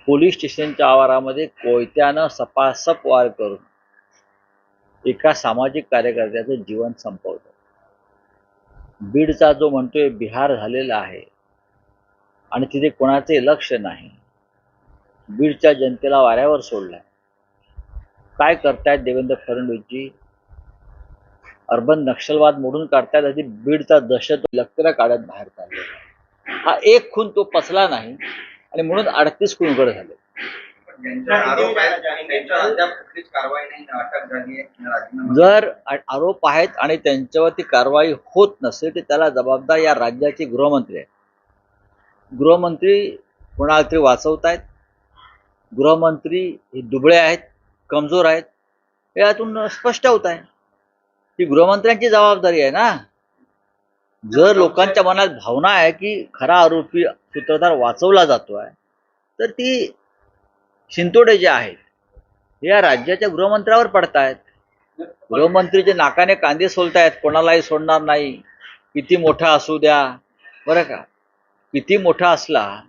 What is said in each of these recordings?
Police स्टेशनच्या आवारामध्ये कोयत्यानं सपासप वार करून एका सामाजिक कार्यकर्त्याचं जीवन संपवलं. बीडचा जो म्हणतोय बिहार झालेला आहे आणि तिथे कोणाचे लक्ष नाही, बीडच्या जनतेला वाऱ्यावर सोडलाय. काय करतायत देवेंद्र फडणवीसजी? अर्बन नक्षलवाद मोडून काढतायत, अशी बीडचा दहशत लक्तरा काढत बाहेर काढलेला. हा एक खून तो पचला नाही आणि म्हणून 38 खून उघड झाले. जर आरोप आहेत आणि त्यांच्यावरती कारवाई होत नसेल तर त्याला जबाबदार या राज्याचे गृहमंत्री आहेत. गृहमंत्री कोणाला तरी वाचवतायत. गृहमंत्री हे दुबळे आहेत, कमजोर आहेत, हे यातून स्पष्ट होत आहे. ही गृहमंत्र्यांची जबाबदारी आहे ना. जर लोकांच्या मनात भावना आहे की खरा आरोपी सूत्रधार वाचवला जातोय, तर ती शिंतोडे जे आहेत हे या राज्याच्या गृहमंत्र्यावर पडतायत. गृहमंत्री जे नाकाने कांदे सोलतायत, कोणालाही सोडणार नाही, किती मोठा असू द्या, बरं का, किती मोठा असला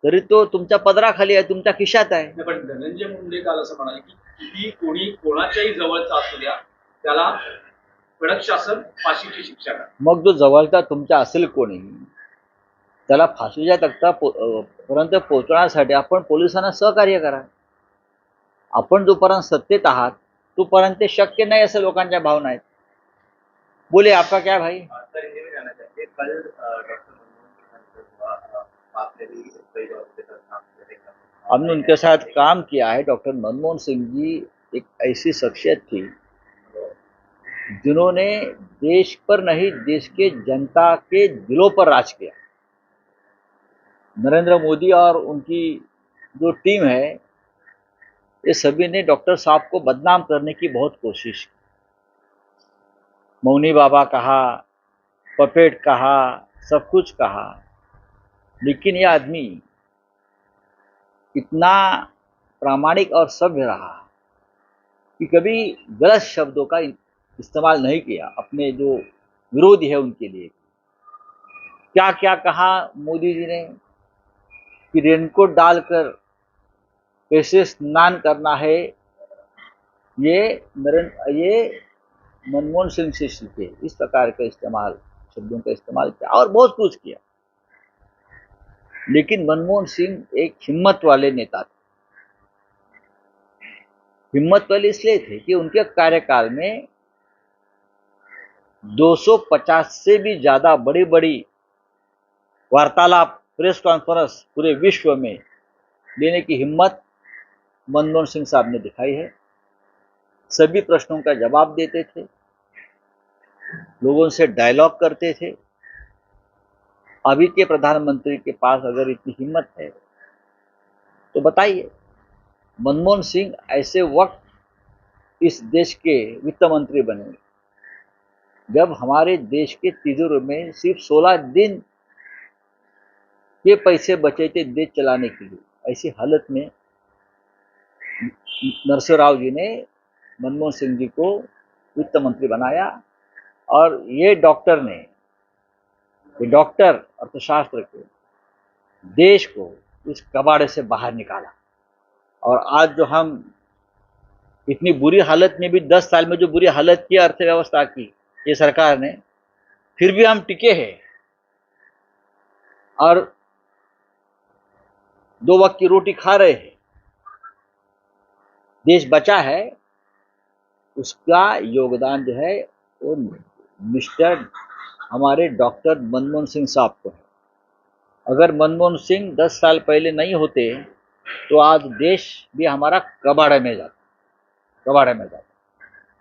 तरी तो तुमच्या पदराखाली आहे, तुमच्या खिशात आहे. पण धनंजय मुंडे काल असं म्हणाले की किती कोणी कोणाच्याही जवळचा असू द्या त्याला कडक शासन फाशीची शिक्षा करा. मग जो जवळचा तुमच्या असेल कोणी त्याला फाशीच्या तख्तापर्यंत पोहोचवण्यासाठी आपण पोलिसांना सहकार्य करा. आपण जोपर्यंत सत्तेत आहात तोपर्यंत ते शक्य नाही असं लोकांच्या भावना आहेत. बोले आपका क्या भाई? हमने उनके साथ काम किया है. डॉक्टर मनमोहन सिंह जी एक ऐसी शख्सियत थी जिन्होंने देश पर नहीं, देश के जनता के दिलों पर राज किया. नरेंद्र मोदी और उनकी जो टीम है, ये सभी ने डॉक्टर साहब को बदनाम करने की बहुत कोशिश की. मौनी बाबा कहा, पपेट कहा, सब कुछ कहा, लेकिन यह आदमी इतना प्रामाणिक और सभ्य रहा कि कभी गलत शब्दों का इस्तेमाल नहीं किया अपने जो विरोधी है उनके लिए. क्या क्या कहा मोदी जी ने कि रेनकोट डालकर कैसे स्नान करना है, ये मनमोहन सिंह से सीखे. इस प्रकार का इस्तेमाल, शब्दों का इस्तेमाल किया और बहुत कुछ किया. लेकिन मनमोहन सिंह एक हिम्मत वाले नेता थे. हिम्मत वाले इसलिए थे कि उनके कार्यकाल में 250 से भी ज्यादा बड़ी बड़ी वार्तालाप, प्रेस कॉन्फ्रेंस पूरे विश्व में लेने की हिम्मत मनमोहन सिंह साहब ने दिखाई है. सभी प्रश्नों का जवाब देते थे, लोगों से डायलॉग करते थे. अभी के प्रधानमंत्री के पास अगर इतनी हिम्मत है तो बताइए, मनमोहन सिंह ऐसे वक्त इस देश के वित्त मंत्री बने जब हमारे देश के तिजोरी में सिर्फ 16 दिन के पैसे बचे थे देश चलाने के लिए. ऐसी हालत में नरसिंह जी ने मनमोहन सिंह जी को वित्त मंत्री बनाया और ये डॉक्टर अर्थशास्त्र के देश को इस कबाड़े से बाहर निकाला. और आज जो हम इतनी बुरी हालत में भी 10 साल में जो बुरी हालत की अर्थव्यवस्था की ये सरकार ने, फिर भी हम टिके हैं और 2 वक्त की रोटी खा रहे हैं. देश बचा है, उसका योगदान जो है वो मिस्टर हमारे डॉक्टर मनमोहन सिंह साहब को है. अगर मनमोहन सिंह 10 साल पहले नहीं होते तो आज देश भी हमारा कबाड़े में जाता.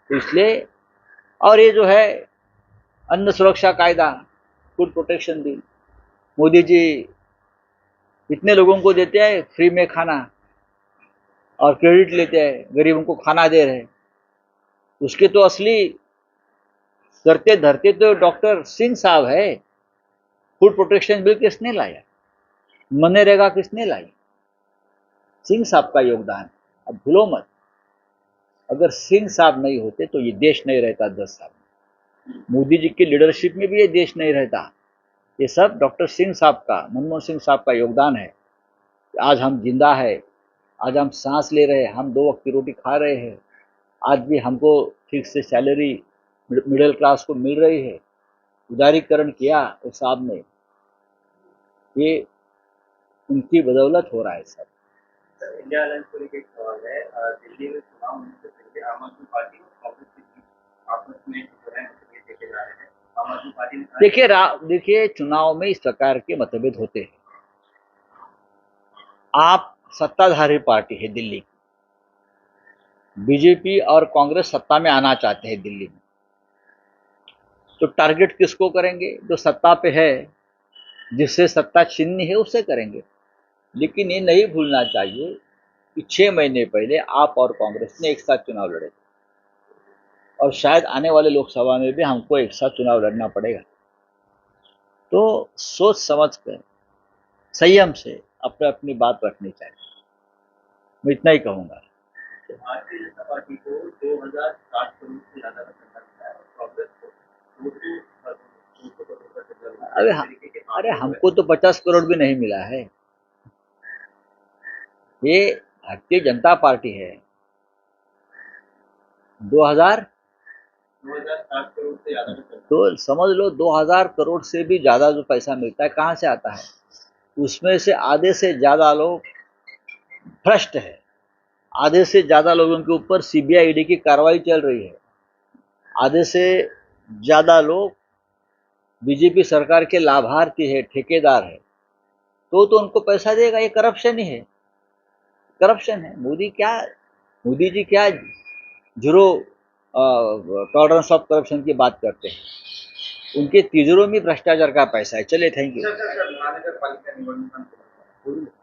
तो इसलिए, और ये जो है अन्न सुरक्षा कायदा, food protection bill, Modi ji इतने लोगों को देते हैं फ्री में खाना और क्रेडिट लेते हैं, गरीबों को खाना दे रहे हैं. उसके तो असली करते धरते तो डॉक्टर सिंह साहब है. फूड प्रोटेक्शन बिल किसने लाया? मनरेगा किसने लाई? सिंह साहब का योगदान। अब भूलो मत, अगर सिंह साहब नहीं होते तो ये देश नहीं रहता 10 साल में। मोदी जी की लीडरशिप में भी ये देश नहीं रहता। ये सब डॉक्टर सिंह साहब का, मनमोहन सिंह साहब का योगदान है। आज हम जिंदा है, आज हम सांस ले रहे हैं, हम 2 वक्त की रोटी खा रहे हैं, आज भी हमको ठीक से सैलरी मिडिल क्लास को मिल रही है। उदारीकरण किया उस साहब ने, ये उनकी बदौलत हो रहा है सब। सर, इंडिया अलायंस को लेकर एक सवाल है। दिल्ली में चुनाव होने से पहले आम आदमी पार्टी और कांग्रेस के बीच आपस में जो है मतभेद देखे जा रहे हैं। आम आदमी पार्टी ने देखिए चुनाव में इस प्रकार के मतभेद होते हैं। आप सत्ताधारी पार्टी है दिल्ली की, बीजेपी और कांग्रेस सत्ता में आना चाहते हैं दिल्ली में, तो टारगेट किसको करेंगे? जो सत्ता पे है, जिससे सत्ता छीननी है उससे करेंगे। लेकिन ये नहीं भूलना चाहिए कि 6 महीने पहले आप और कांग्रेस ने एक साथ चुनाव लड़े और शायद आने वाले लोकसभा में भी हमको एक साथ चुनाव लड़ना पड़ेगा। तो सोच समझ कर, संयम से अपनी बात रखनी चाहिए। मैं इतना ही कहूँगा। भारतीय जनता पार्टी को 2060 करोड़ से ज्यादा का चंदा मिला है और कांग्रेस को 200 करोड़ का चंदा मिला है। अरे हमको तो 50 करोड़ भी नहीं मिला है। ये भारतीय जनता पार्टी है। 2060 करोड़ से ज्यादा का चंदा, तो समझ लो 2000 करोड़ से भी ज़्यादा जो पैसा मिलता है कहाँ से आता है? उसमें से आधे से ज़्यादा लोग भ्रष्ट है, आधे से ज़्यादा लोगों के ऊपर सीबीआई ईडी की कार्रवाई चल रही है, आधे से ज़्यादा लोग बीजेपी सरकार के लाभार्थी है, ठेकेदार है, तो उनको पैसा देगा। ये करप्शन ही है, करप्शन है। मोदी जी क्या जीरो टॉलरेंस ऑफ करप्शन की बात करते हैं? उनके तिजोरों में भ्रष्टाचार का पैसा है। चलिए, थैंक यू। सर, महानगर पालिका निवडणुकांसंदर्भात